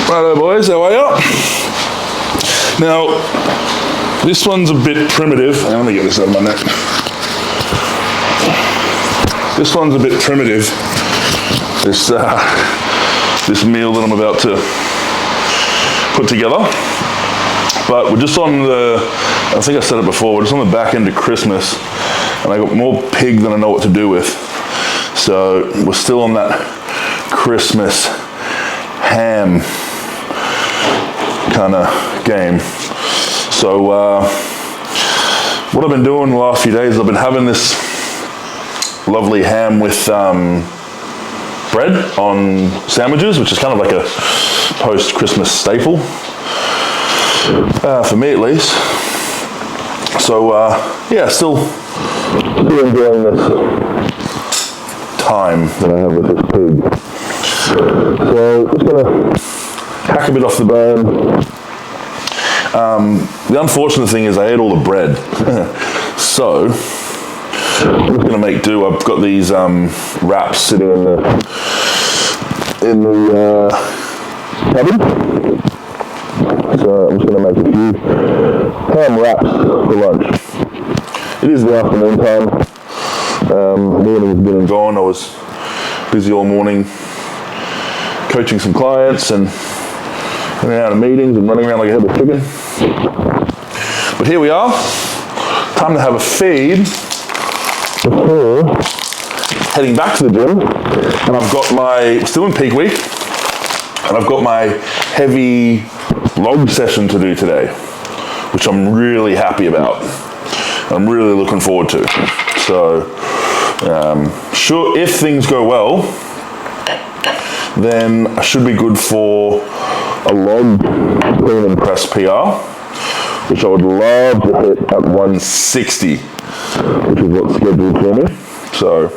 Righto boys, how are you? Now, this one's a bit primitive. Let me get this out of my neck. This one's a bit primitive. This meal that I'm about to put together. But we're just on I think I said it before, we're just on the back end of Christmas, and I got more pig than I know what to do with. So we're still on that Christmas ham kind of game. So what I've been doing the last few days, I've been having this lovely ham with bread on sandwiches, which is kind of like a post-Christmas staple, for me at least. So yeah, still enjoying this time that I have with this pig. So just gonna hack a bit off the bone. The unfortunate thing is I ate all the bread. So I'm just gonna make do. I've got these wraps sitting in the cabin. So I'm just gonna make a few ham wraps for lunch. It is the afternoon time. Morning's been and gone. I was busy all morning coaching some clients and going out of meetings and running around like a head of chicken. But here we are. Time to have a feed before heading back to the gym. And I've got still in peak week, and I've got my heavy log session to do today, which I'm really happy about. I'm really looking forward to. So, sure, if things go well, then I should be good for a log clean and press PR, which I would love to hit at 160, which is what's scheduled for me. So,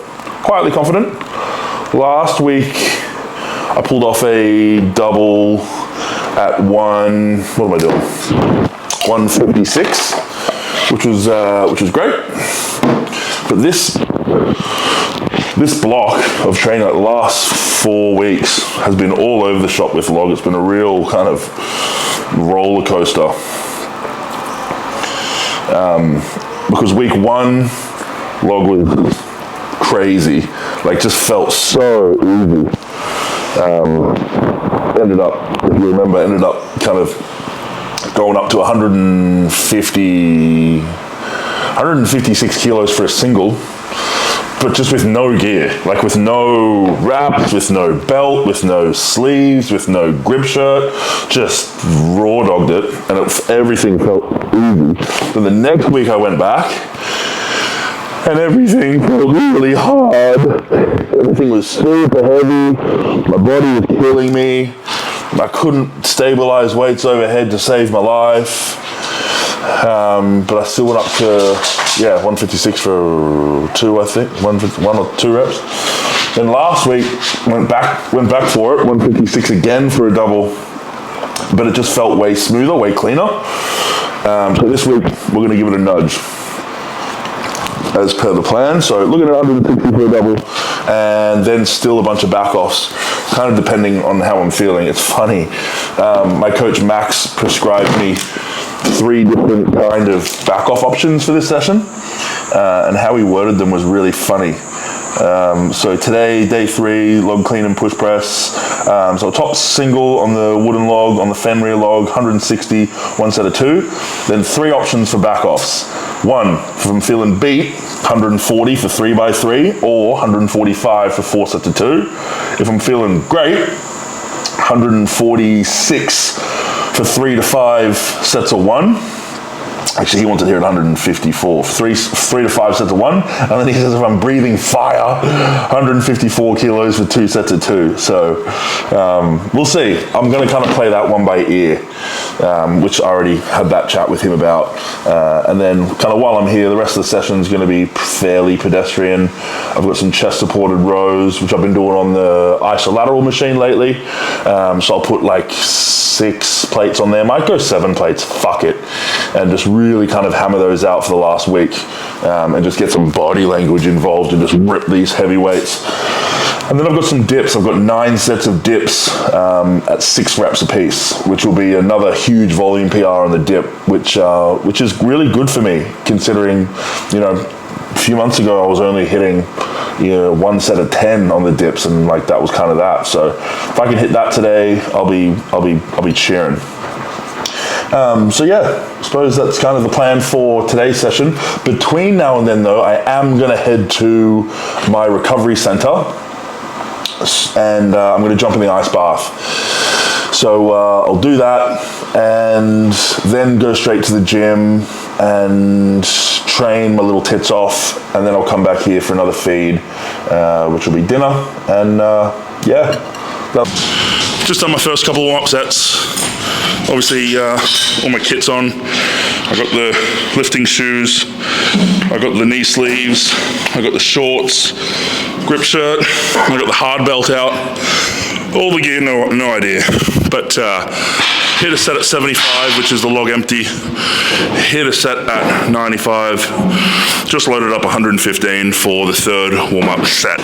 quietly confident. Last week, I pulled off a double at 156, which was great. But this block of training, like the last 4 weeks, has been all over the shop with log. It's been a real kind of roller coaster. Because week 1, log was crazy. Like, just felt so easy. Ended up, if you remember, kind of going up to 156 kilos for a single, but just with no gear, like with no wraps, with no belt, with no sleeves, with no grip shirt, just raw dogged it, and everything felt easy. Then the next week I went back, and everything felt really hard. Everything was super heavy. My body was killing me. I couldn't stabilize weights overhead to save my life. But I still went up to 156 for 2, I think, 1 or 2 reps. Then last week went back for it, 156 again for a double, but it just felt way smoother, way cleaner. So this week we're going to give it a nudge as per the plan. So looking at 160 for a double, and then still a bunch of back offs, kind of depending on how I'm feeling. It's funny. My coach Max prescribed me 3 different kind of back off options for this session, and how he worded them was really funny. So today, day 3, log clean and push press. So top single on the wooden log, on the Fenrir log, 160, 1 set of 2. Then 3 options for back offs. 1, if I'm feeling beat, 140 for 3x3, or 145 for 4 sets of 2. If I'm feeling great, 146 for 3 to 5 sets of 1. Actually, he wanted to hear it 154, 3 to 5 sets of 1. And then he says, if I'm breathing fire, 154 kilos for 2 sets of 2. So we'll see. I'm going to kind of play that one by ear, which I already had that chat with him about. And then kind of while I'm here, the rest of the session is going to be fairly pedestrian. I've got some chest supported rows, which I've been doing on the isolateral machine lately. So I'll put like 6 plates on there. Might go 7 plates, fuck it. And just really kind of hammer those out for the last week, and just get some body language involved and just rip these heavy weights. And then I've got some dips. I've got 9 sets of dips at 6 reps a piece, which will be another huge volume PR on the dip, which is really good for me, considering, you know, a few months ago I was only hitting, you know, 1 set of 10 on the dips, and like that was kind of that. So if I can hit that today, I'll be cheering. So yeah, I suppose that's kind of the plan for today's session. Between now and then though, I am gonna head to my recovery center, and I'm gonna jump in the ice bath. So I'll do that and then go straight to the gym and train my little tits off, and then I'll come back here for another feed, which will be dinner, and yeah. Just done my first couple of warm-up sets. Obviously, all my kit's on. I got the lifting shoes, I got the knee sleeves, I got the shorts, grip shirt, I got the hard belt out. All the gear, no idea. But hit a set at 75, which is the log empty. Hit a set at 95. Just loaded up 115 for the third warm-up set.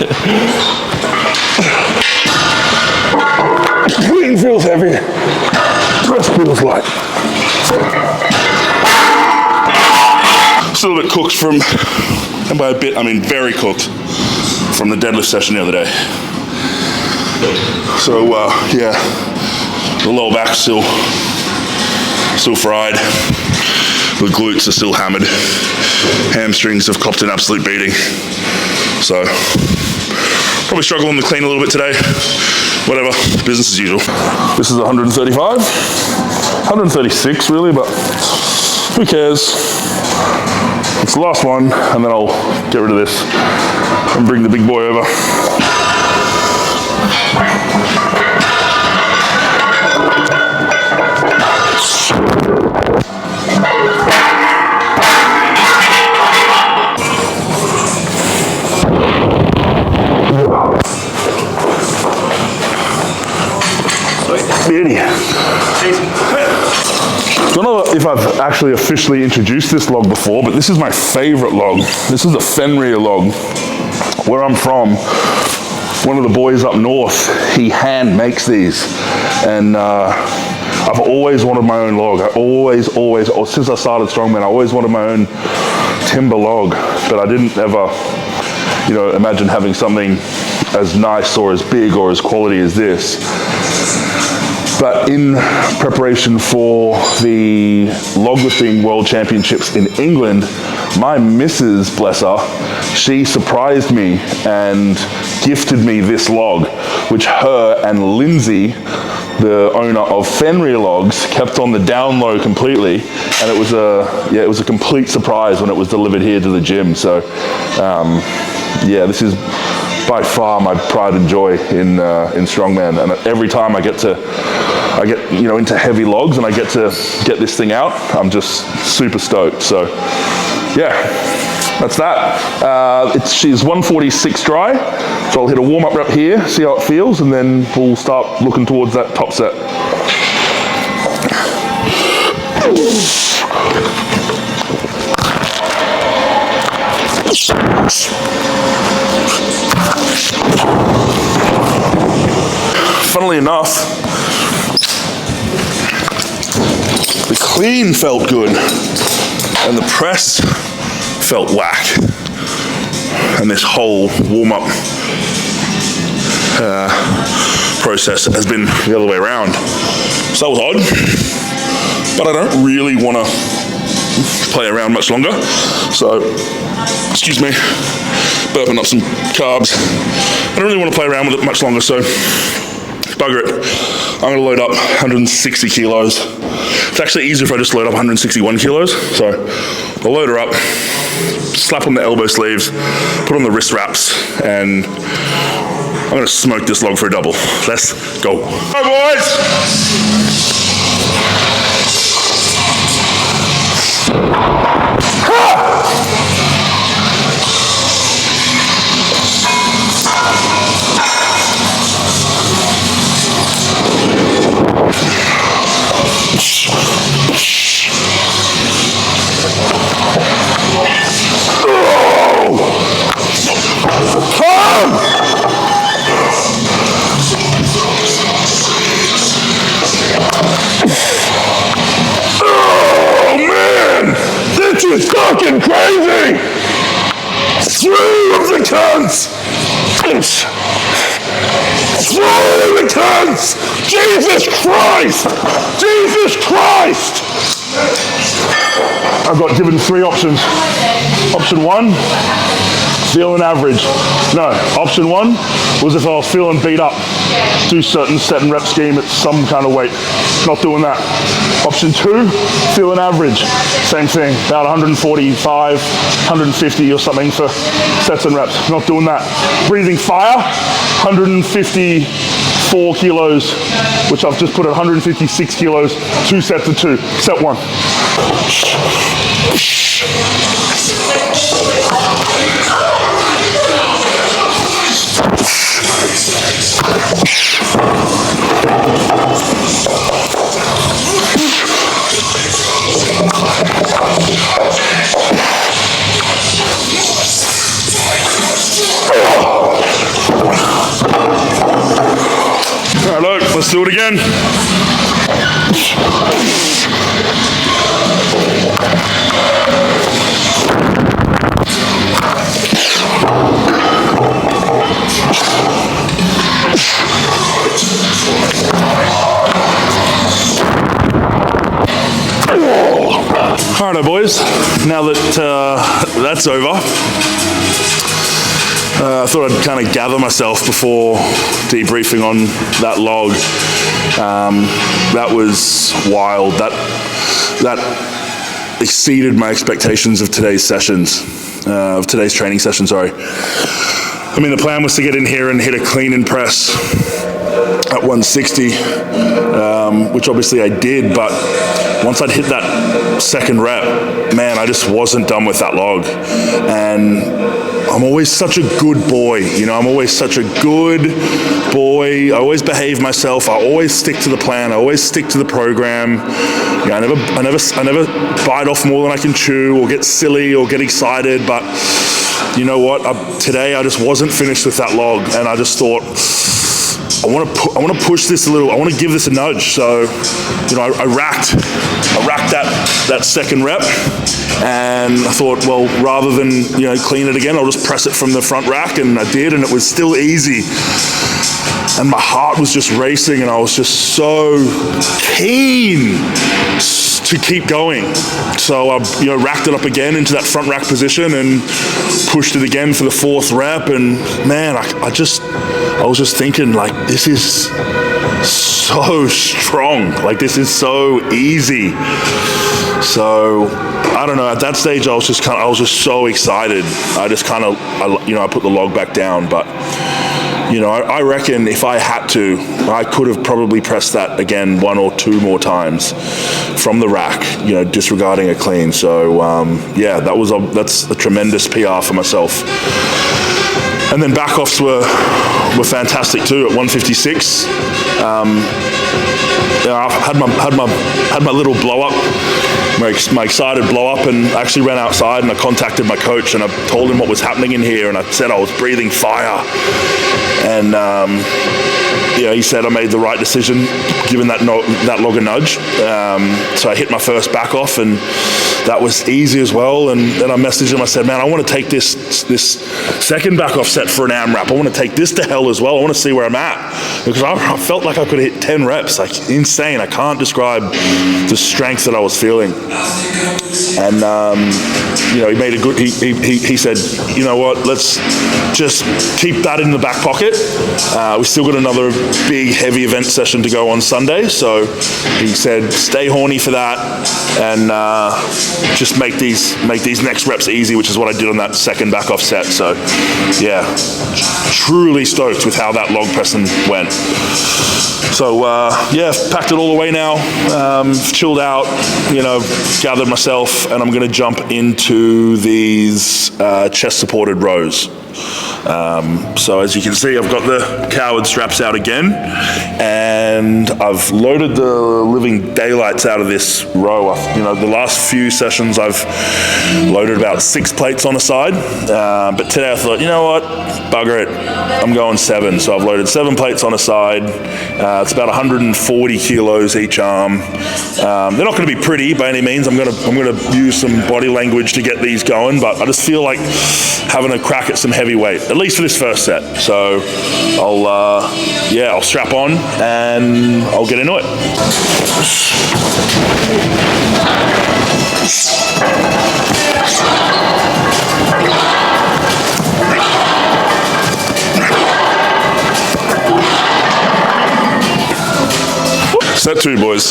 Clean feels heavy. Press feels light. Still a bit cooked from, and by a bit I mean very cooked, from the deadlift session the other day. So yeah, the lower back still fried. The glutes are still hammered. Hamstrings have copped an absolute beating. So probably struggling to clean a little bit today. Whatever, business as usual. This is 135, 136 really, but who cares? It's the last one, and then I'll get rid of this and bring the big boy over. Beauty. Don't know if I've actually officially introduced this log before, but this is my favorite log. This is a Fenrir log. Where I'm from, one of the boys up north, he hand makes these, and I've always wanted my own log. I always, since I started Strongman, I always wanted my own timber log, but I didn't ever, you know, imagine having something as nice or as big or as quality as this. But in preparation for the loglifting World Championships in England, my missus, bless her, she surprised me and gifted me this log, which her and Lindsay, the owner of Fenrir Logs, kept on the down low completely, and it was a complete surprise when it was delivered here to the gym. So yeah, this is by far my pride and joy in Strongman, and every time I get you know, into heavy logs and I get to get this thing out, I'm just super stoked. So yeah, that's that. She's 146 dry, so I'll hit a warm-up rep here, see how it feels, and then we'll start looking towards that top set. Funnily enough, the clean felt good and the press felt whack, and this whole warm-up process has been the other way around. So that was odd, but I don't really want to play around much longer, so excuse me, burping up some carbs. I don't really want to play around with it much longer, so bugger it. I'm going to load up 160 kilos. It's actually easier if I just load up 161 kilos. So I'll load her up, slap on the elbow sleeves, put on the wrist wraps, and I'm going to smoke this log for a double. Let's go. Hi, boys! is fucking crazy! Through the cunts! Through the cunts! Jesus Christ! Jesus Christ! I've got given 3 options. Option 1, feeling average. No, option 1 was if I was feeling beat up, do certain set and rep scheme at some kind of weight. Not doing that. Option 2, feeling average. Same thing, about 145, 150 or something for sets and reps. Not doing that. Breathing fire, 154 kilos, which I've just put at 156 kilos, 2 sets of 2. Set 1. All right, look, let's do it again. All right, boys, now that that's over, I thought I'd kind of gather myself before debriefing on that log. That was wild. That exceeded my expectations of today's sessions, of today's training session, sorry. I mean, the plan was to get in here and hit a clean and press at 160, which obviously I did, but once I'd hit that second rep, man, I just wasn't done with that log. And I'm always such a good boy, you know, I'm always such a good boy. I always behave myself. I always stick to the plan. I always stick to the program. Yeah, I never bite off more than I can chew or get silly or get excited, but you know what? Today I just wasn't finished with that log, and I just thought, I want to push this a little. I want to give this a nudge. So, you know, I racked that second rep, and I thought, well, rather than, you know, clean it again, I'll just press it from the front rack, and I did, and it was still easy. And my heart was just racing, and I was just so keen to keep going. So I, you know, racked it up again into that front rack position and pushed it again for the 4th rep. And man, I was just thinking, like, this is so strong. Like, this is so easy. So I don't know. At that stage, I was just so excited. I put the log back down, but. You know, I reckon if I had to, I could have probably pressed that again 1 or 2 more times from the rack, you know, disregarding a clean. So, yeah, that's a tremendous PR for myself. And then back-offs were fantastic too at 156. I had my little blow-up, my excited blow-up, and I actually ran outside and I contacted my coach and I told him what was happening in here, and I said I was breathing fire. And yeah, he said I made the right decision, given that log a nudge. So I hit my first back off, and that was easy as well. And then I messaged him. I said, man, I want to take this second back off set for an AMRAP. I want to take this to hell as well. I want to see where I'm at, because I felt like I could hit 10 reps, like insane. I can't describe the strength that I was feeling. And you know, he made a good. He said, you know what? Let's just keep that in the back pocket. We still got another big heavy event session to go on Sunday, so he said stay horny for that and just make these next reps easy, which is what I did on that second back off set. So yeah, truly stoked with how that log pressing went. So yeah, packed it all away now, chilled out, you know, gathered myself, and I'm going to jump into these chest supported rows. So as you can see, I've got the coward straps out again, and I've loaded the living daylights out of this row. You know, the last few sessions I've loaded about 6 plates on a side, but today I thought, you know what, bugger it, I'm going 7. So I've loaded 7 plates on a side. It's about 140 kilos each arm. They're not going to be pretty by any means. I'm going to use some body language to get these going, but I just feel like having a crack at some heavy weight, at least for this first set. So I'll strap on and I'll get into it. Set 2, boys.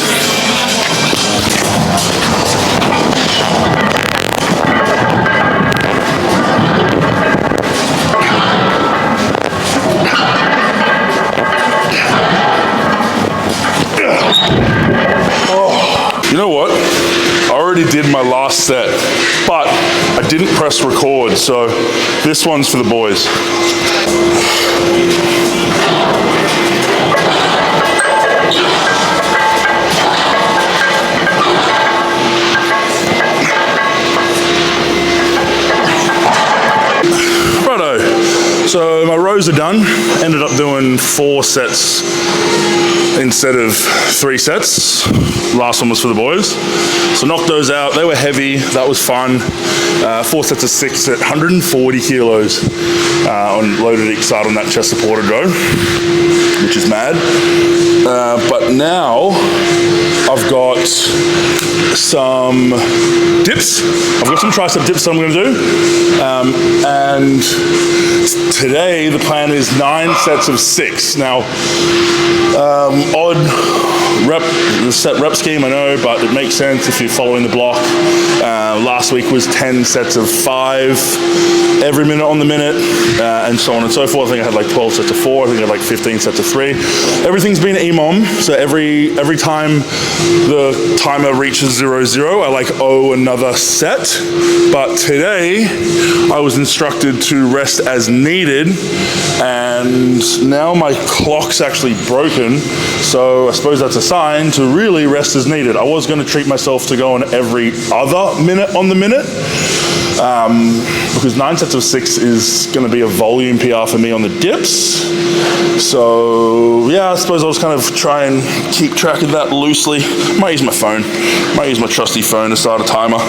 You know what? I already did my last set, but I didn't press record, so this one's for the boys. So my rows are done. Ended up doing 4 sets instead of 3 sets. Last one was for the boys. So knocked those out. They were heavy. That was fun. 4 sets of 6 at 140 kilos on loaded each side on that chest supported row, which is mad. But now I've got some dips. I've got some tricep dips that I'm going to do. And today the plan is 9 sets of 6. Now, odd set rep scheme, I know, but it makes sense if you're following the block. Last week was 10 sets of 5 every minute on the minute, and so on and so forth. I think I had like 12 sets of 4. I think I had like 15 sets of 3. Everything's been EMOM, so every time the timer reaches 0-0, I like owe another set. But today I was instructed to rest as needed, and now my clock's actually broken, so I suppose that's a sign to really rest as needed. I was going to treat myself to go on every other minute on the minute, because 9 sets of 6 is going to be a volume PR for me on the dips. So yeah, I suppose I'll just kind of try and keep track of that loosely. Might use my phone, might use my trusty phone to start a timer.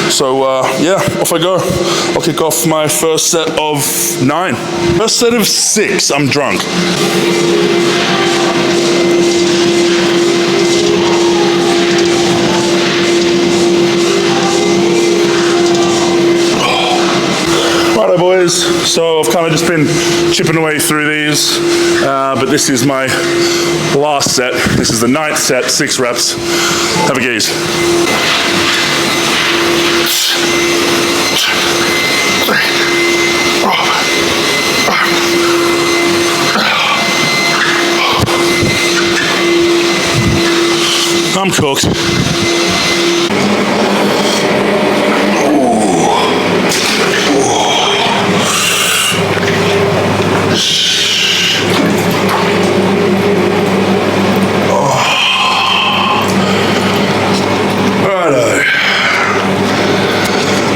So yeah, off I go. I'll kick off my first set of 9. First set of 6, I'm drunk. Righto boys, so I've kind of just been chipping away through these, but this is my last set. This is the 9th set, 6 reps. Have a gaze. I'm cooked.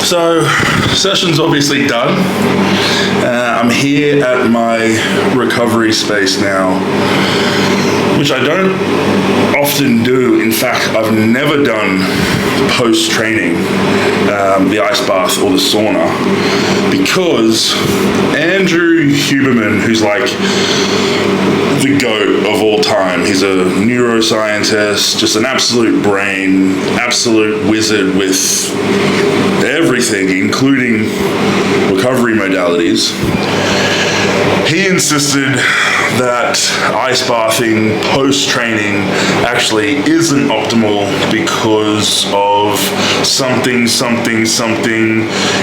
So, session's obviously done. I'm here at my recovery space now, which I don't often do. In fact, I've never done post-training, the ice bath or the sauna, because Andrew Huberman, who's like the GOAT of all time, he's a neuroscientist, just an absolute brain, absolute wizard with everything, including recovery modalities. He insisted that ice bathing post-training actually isn't optimal because of something.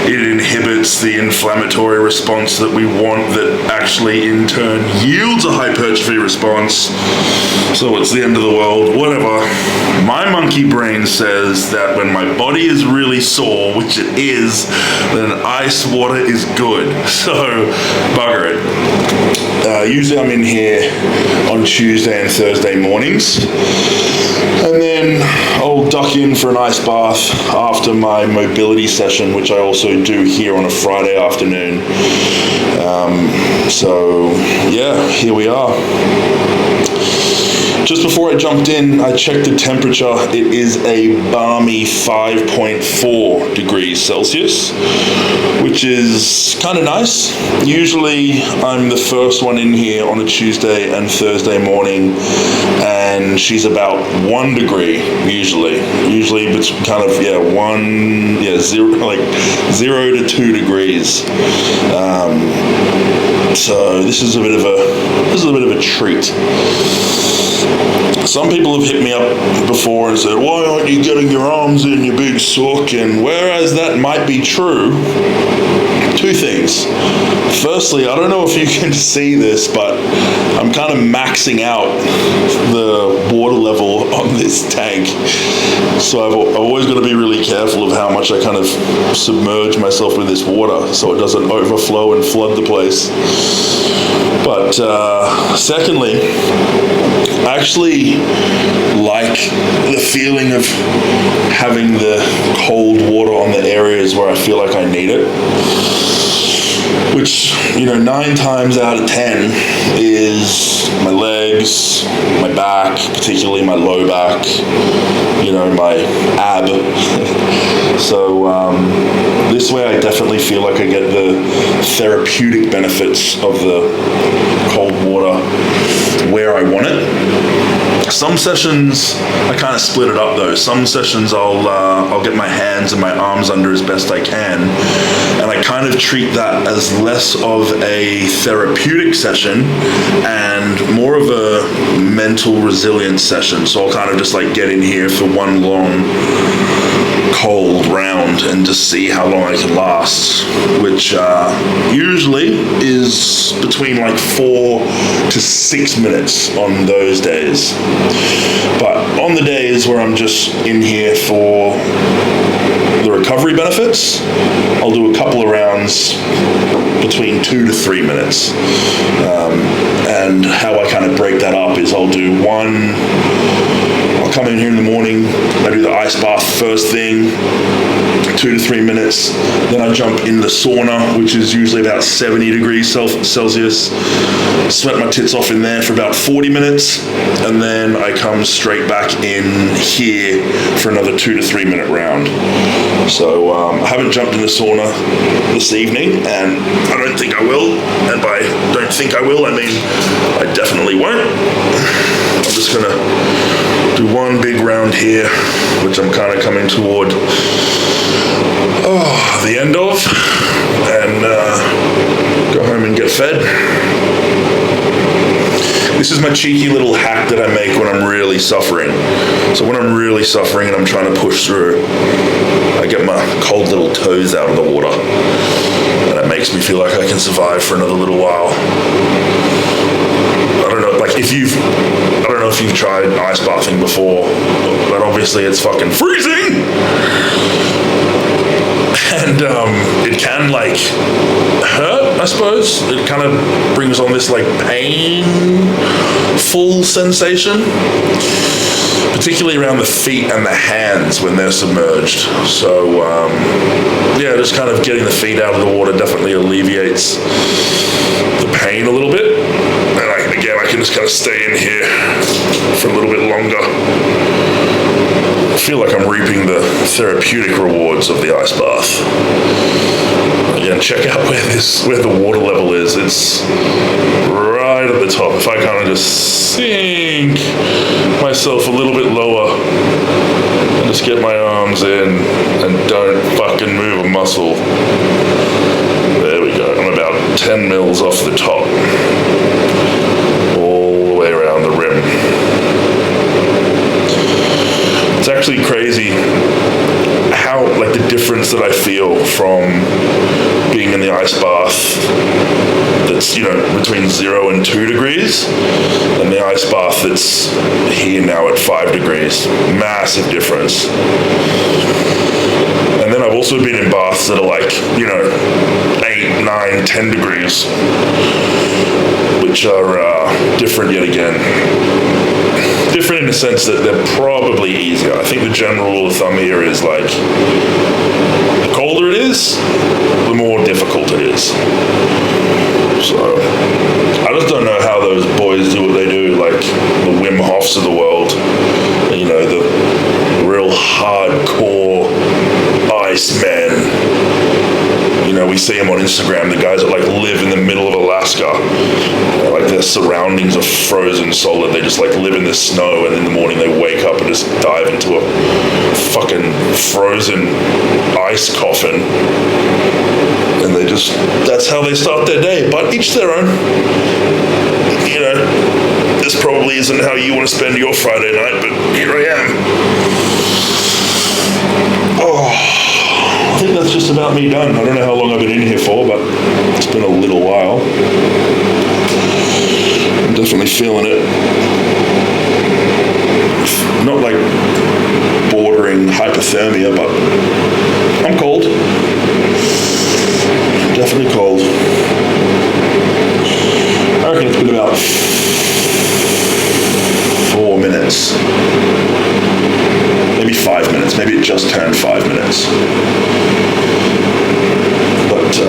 It inhibits the inflammatory response that we want, that actually in turn yields a hypertrophy response. So it's the end of the world, whatever. My monkey brain says that when my body is really sore, which it is, then ice water is good. So bugger it. Usually I'm in here on Tuesday and Thursday mornings, and then I'll duck in for an ice bath after my mobility session, which I also do here on a Friday afternoon. So yeah, here we are. Just before I jumped in, I checked the temperature. It is a balmy 5.4 degrees Celsius, which is kind of nice. Usually I'm the first one in here on a Tuesday and Thursday morning, and she's about 1 degree usually it's kind of zero to 2 degrees. So this is a bit of a treat. Some people have hit me up before and said, why aren't you getting your arms in, you big sook? And whereas that might be true, two things. Firstly, I don't know if you can see this, but I'm kind of maxing out the water level on this tank. So I've always got to be really careful of how much I kind of submerge myself with this water so it doesn't overflow and flood the place. But secondly, I actually like the feeling of having the cold water on the areas where I feel like I need it, which, 9 times out of 10 is my legs, my back, particularly my low back, my ab. So this way I definitely feel like I get the therapeutic benefits of the cold water where I want it. Some sessions I kind of split it up though. Some sessions I'll get my hands and my arms under as best I can, and I kind of treat that as less of a therapeutic session and more of a mental resilience session. So I'll kind of just like get in here for one long cold round and just see how long I can last, which usually is between like 4 to 6 minutes on those days. But on the days where I'm just in here for the recovery benefits, I'll do a couple of rounds between 2 to 3 minutes. And how I kind of break that up is I'll come in here in the morning, I do the ice bath first thing, 2 to 3 minutes, then I jump in the sauna, which is usually about 70 degrees Celsius, sweat my tits off in there for about 40 minutes, and then I come straight back in here for another 2 to 3 minute round. So I haven't jumped in the sauna this evening, and I don't think I will, and by don't think I will, I mean I definitely won't. I'm just gonna do one big round here, which I'm kind of coming toward the end of, and go home and get fed. This is my cheeky little hack that I make when I'm really suffering. So when I'm really suffering and I'm trying to push through, I get my cold little toes out of the water, and it makes me feel like I can survive for another little while. I don't know if you've tried ice bathing before, but obviously it's fucking freezing, and it can hurt, I suppose. It kind of brings on this painful sensation, particularly around the feet and the hands when they're submerged. So just kind of getting the feet out of the water definitely alleviates the pain a little bit. I can just kind of stay in here for a little bit longer. I feel like I'm reaping the therapeutic rewards of the ice bath. Again, check out where the water level is. It's right at the top. If I kind of just sink myself a little bit lower and just get my arms in and don't fucking move a muscle. There we go. I'm about 10 mils off the top. It's actually crazy how the difference that I feel from being in the ice bath that's between 0 and 2 degrees and the ice bath that's here now at 5 degrees. Massive difference. And then I've also been in baths that are 8, 9, 10 degrees, which are different yet again. Different in the sense that they're probably easier. I think the general rule of thumb here is the colder it is, the more difficult it is. So I just don't know how those boys do what they do, the Wim Hof Hoffs of the world, you know, the real hardcore Iceman. You know, we see them on Instagram, the guys that like live in the middle of Alaska. Like their surroundings are frozen solid. They just like live in the snow, and in the morning they wake up and just dive into a fucking frozen ice coffin. And they just, that's how they start their day. But each their own. You know, this probably isn't how you want to spend your Friday night, but here I am. Oh, I think that's just about me done. I don't know how long I've been in here for, but it's been a little while. I'm definitely feeling it. Not like bordering hypothermia, but I'm cold. Definitely cold. I reckon it's been about 4 minutes. Maybe 5 minutes. Maybe it just turned 5 minutes. But I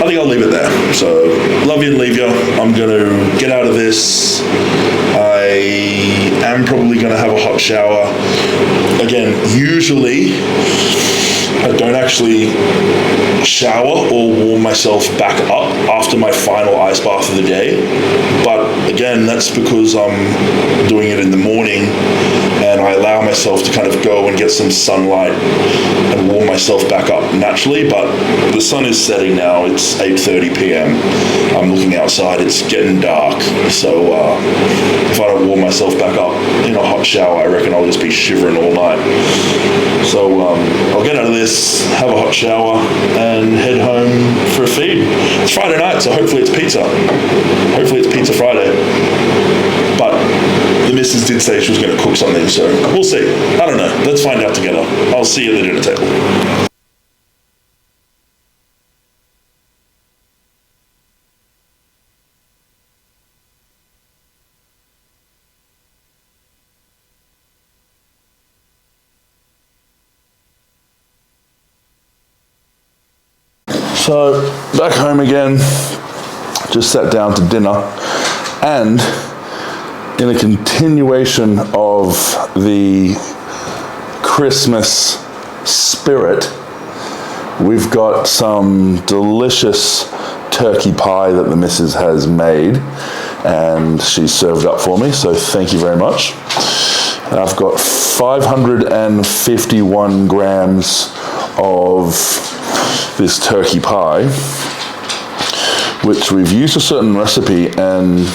think I'll leave it there. So, love you and leave you. I'm going to get out of this. I am probably going to have a hot shower. Again, usually I don't actually shower or warm myself back up after my final ice bath of the day. But again, that's because I'm doing it in the morning and I allow myself to kind of go and get some sunlight and warm myself back up naturally. But the sun is setting now. It's 8:30 p.m. I'm looking outside. It's getting dark. So if I don't warm myself back up in a hot shower, I reckon I'll just be shivering all night. So I'll get out of this, have a hot shower, and head home for a feed. It's Friday night, so hopefully it's pizza. Hopefully it's Pizza Friday. But the missus did say she was going to cook something, so we'll see. I don't know. Let's find out together. I'll see you at the dinner table. So, back home again, just sat down to dinner, and in a continuation of the Christmas spirit, we've got some delicious turkey pie that the missus has made, and she's served up for me, so thank you very much. I've got 551 grams of this turkey pie, which we've used a certain recipe, and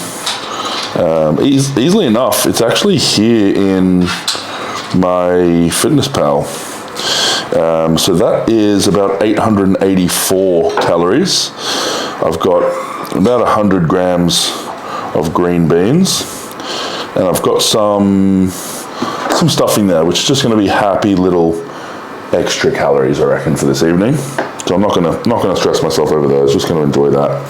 easily enough, it's actually here in my Fitness Pal. So that is about 884 calories. I've got about 100 grams of green beans, and I've got some stuffing there, which is just going to be happy little extra calories, I reckon, for this evening. So I'm not gonna stress myself over those. Just going to enjoy that,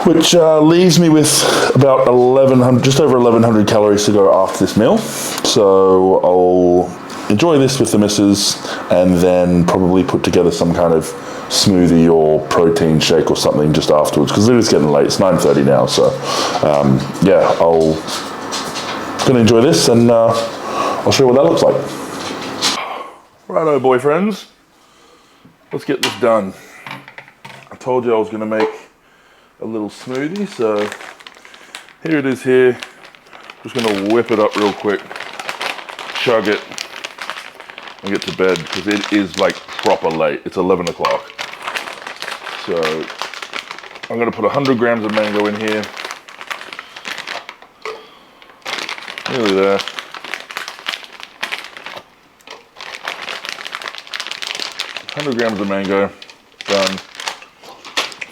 which leaves me with about 1,100, just over 1,100 calories to go after this meal. So I'll enjoy this with the missus, and then probably put together some kind of smoothie or protein shake or something just afterwards, because it is getting late. It's 9:30 now, so yeah, I'll gonna enjoy this, and I'll show you what that looks like. Righto, boyfriends. Let's get this done. I told you I was going to make a little smoothie, so here it is here. Just going to whip it up real quick, chug it, and get to bed, because it is like proper late. It's 11 o'clock. So I'm going to put 100 grams of mango in here. Nearly there. 100 grams of mango, done.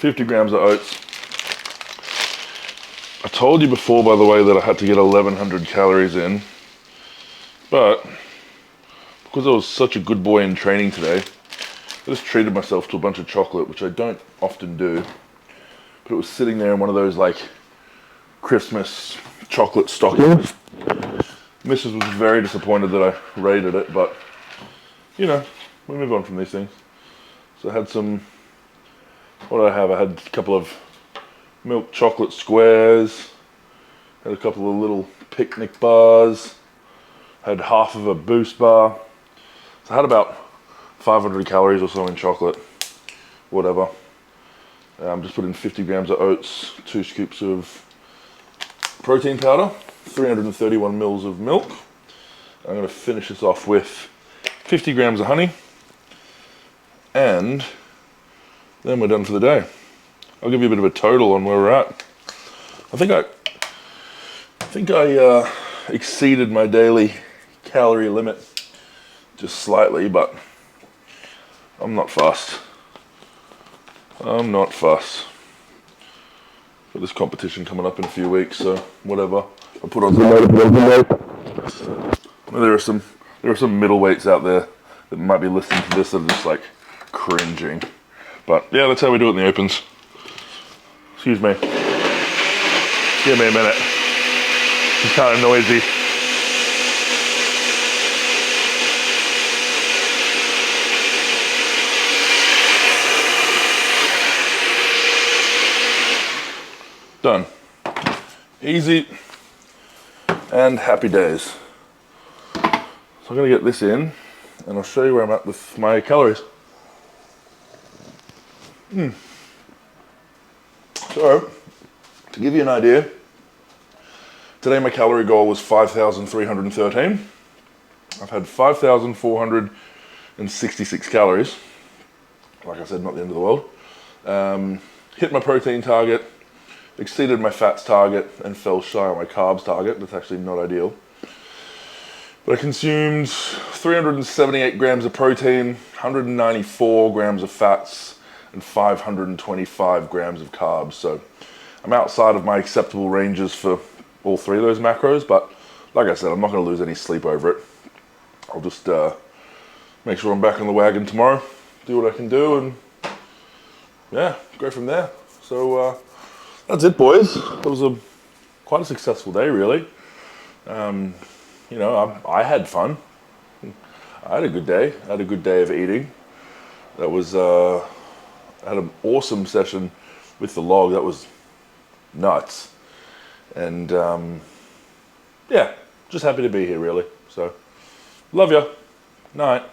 50 grams of oats. I told you before, by the way, that I had to get 1,100 calories in, but because I was such a good boy in training today, I just treated myself to a bunch of chocolate, which I don't often do, but it was sitting there in one of those like Christmas chocolate stockings. Mrs. was very disappointed that I raided it, but you know, we move on from these things. So I had some, what did I have? I had a couple of milk chocolate squares, Had a couple of little picnic bars. Had half of a boost bar. So I had about 500 calories or so in chocolate. Whatever. Just put in 50 grams of oats, 2 scoops of protein powder, 331 mils of milk. I'm going to finish this off with 50 grams of honey, and then we're done for the day. I'll give you a bit of a total on where we're at. I think I exceeded my daily calorie limit just slightly, but I'm not fussed. I'm not fussed. Got this competition coming up in a few weeks, so whatever. I put on some weight. There are some middleweights out there that might be listening to this that are just like cringing. But yeah, that's how we do it in the opens. Excuse me. Give me a minute. It's kind of noisy. Done. Easy and happy days. So I'm going to get this in and I'll show you where I'm at with my calories. So, to give you an idea, today my calorie goal was 5,313. I've had 5,466 calories. Like I said, not the end of the world. Hit my protein target, exceeded my fats target, and fell shy on my carbs target. That's actually not ideal. But I consumed 378 grams of protein, 194 grams of fats, and 525 grams of carbs. So I'm outside of my acceptable ranges for all three of those macros, but like I said, I'm not going to lose any sleep over it. I'll just make sure I'm back on the wagon tomorrow, do what I can do, and yeah, go from there. So that's it, boys. It was quite a successful day, really. You know, I had fun. I had a good day. I had a good day of eating. That was, I had an awesome session with the log. That was nuts. And yeah, just happy to be here, really. So, love ya. Night.